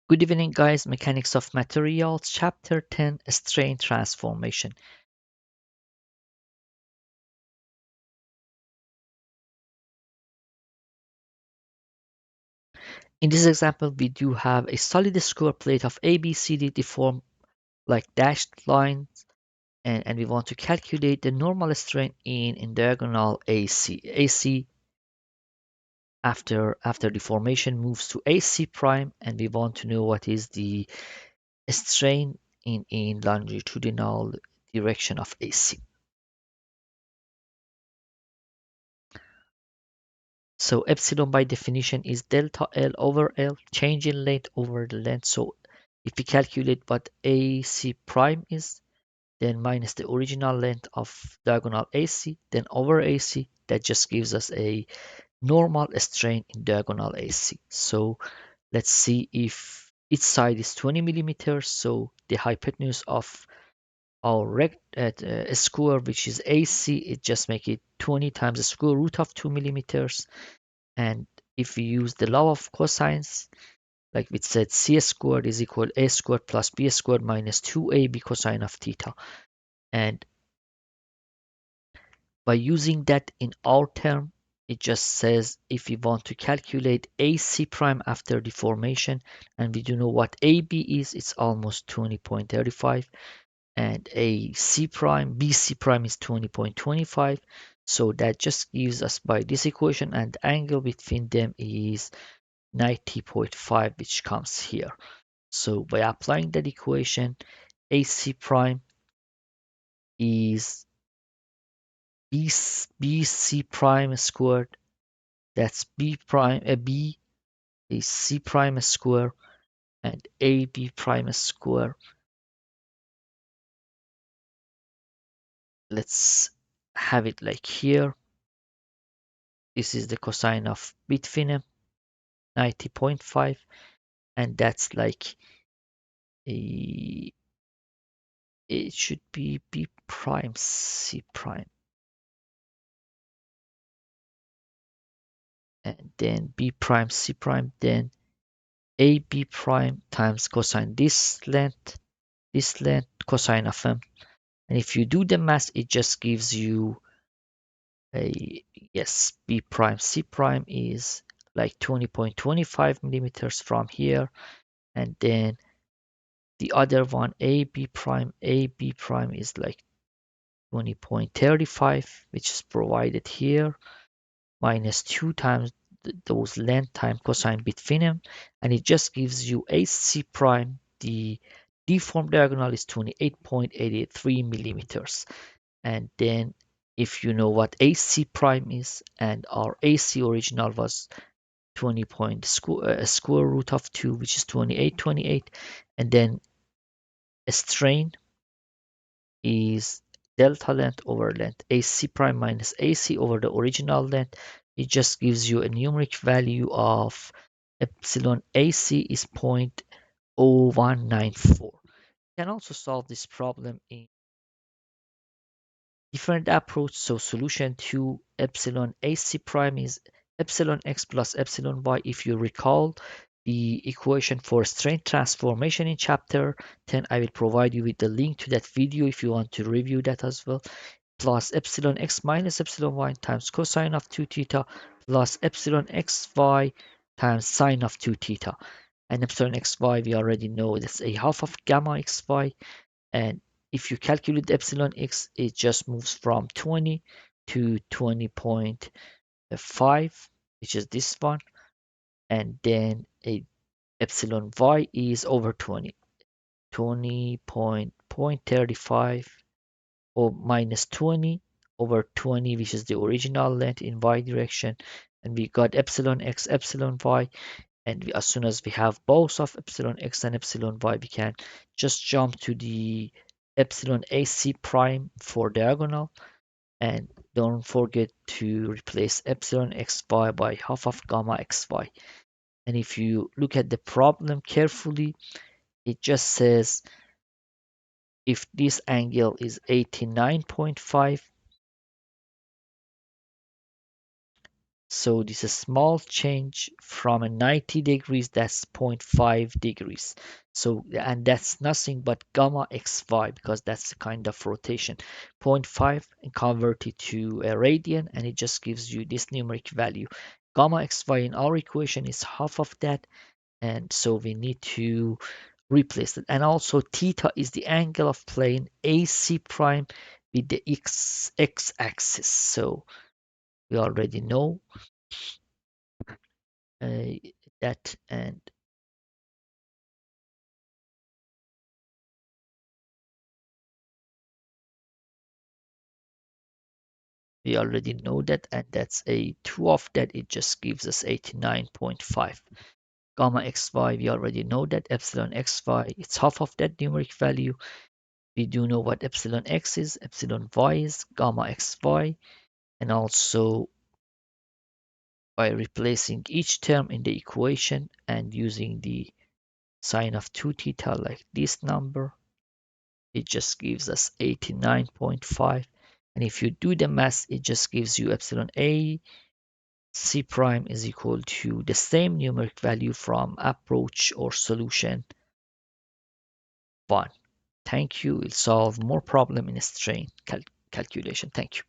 Good evening, guys. Mechanics of Materials, Chapter 10, Strain Transformation. In this example, we do have a solid square plate of ABCD deformed like dashed lines, and we want to calculate the normal strain in diagonal AC. AC after deformation moves to AC prime, and we want to know what is the strain in longitudinal direction of AC. So epsilon by definition is delta L over L, change in length over the length. So if we calculate what AC prime is, then minus the original length of diagonal AC, then over AC, that just gives us a normal strain in diagonal AC. So let's see if each side is 20 millimeters. So the hypotenuse of our square, which is AC, it just make it 20 times the square root of 2 millimeters. And if we use the law of cosines, like we said, c squared is equal a squared plus b squared minus 2ab cosine of theta. And by using that in our term, it just says if we want to calculate AC prime after deformation, and we do know what AB is, it's almost 20.35, and AC prime, BC prime is 20.25. So that just gives us by this equation, and the angle between them is 90.5, which comes here. So by applying that equation, AC prime is BC prime squared. That's B prime, B is C prime square, and AB prime square. Let's have it like here. This is the cosine of between them, 90.5, and that's like a, it should be B prime C prime, and then B prime C prime, then AB prime times cosine this length cosine of m. And if you do the math, it just gives you a, yes, B prime C prime is like 20.25 millimeters from here. And then the other one, AB prime is like 20.35, which is provided here, minus 2 times those length time cosine between them, and it just gives you AC prime. The deformed diagonal is 28.83 millimeters. And then if you know what AC prime is, and our AC original was 20 point square root of 2, which is 28, and then a strain is delta length over length, AC prime minus AC over the original length. It just gives you a numeric value of epsilon AC is 0.0194. You can also solve this problem in different approach. So solution to epsilon AC prime is epsilon x plus epsilon y. If you recall the equation for strain transformation in chapter 10, I will provide you with the link to that video if you want to review that as well, plus epsilon x minus epsilon y times cosine of 2 theta plus epsilon xy times sine of 2 theta. And epsilon xy, we already know that's a half of gamma xy. And if you calculate epsilon x, it just moves from 20 to 20.5, which is this one. And then a epsilon y is over 20, 20.35 or minus 20 over 20, which is the original length in y direction. And we got epsilon x, epsilon y. And as soon as we have both of epsilon x and epsilon y, we can just jump to the epsilon AC prime for diagonal. And don't forget to replace epsilon xy by half of gamma xy. And if you look at the problem carefully, it just says if this angle is 89.5, So this is a small change from a 90 degrees, that's zero point 0.5 degrees. So, and that's nothing but gamma xy because that's the kind of rotation. Zero point 0.5 and convert it to a radian and it just gives you this numeric value. Gamma xy in our equation is half of that, and so we need to replace it. And also theta is the angle of plane AC prime with the x axis. So we already know uh, that, and we already know that, and that's a 2 of that, it just gives us 89.5. Gamma xy, we already know that. Epsilon xy, it's half of that numeric value. We do know what epsilon x is, epsilon y is, gamma xy, and also by replacing each term in the equation and using the sine of 2 theta like this number, it just gives us 89.5. And if you do the math, it just gives you epsilon a c prime is equal to the same numeric value from approach or solution 1. Thank you. We'll solve more problem in a strain calculation. Thank you.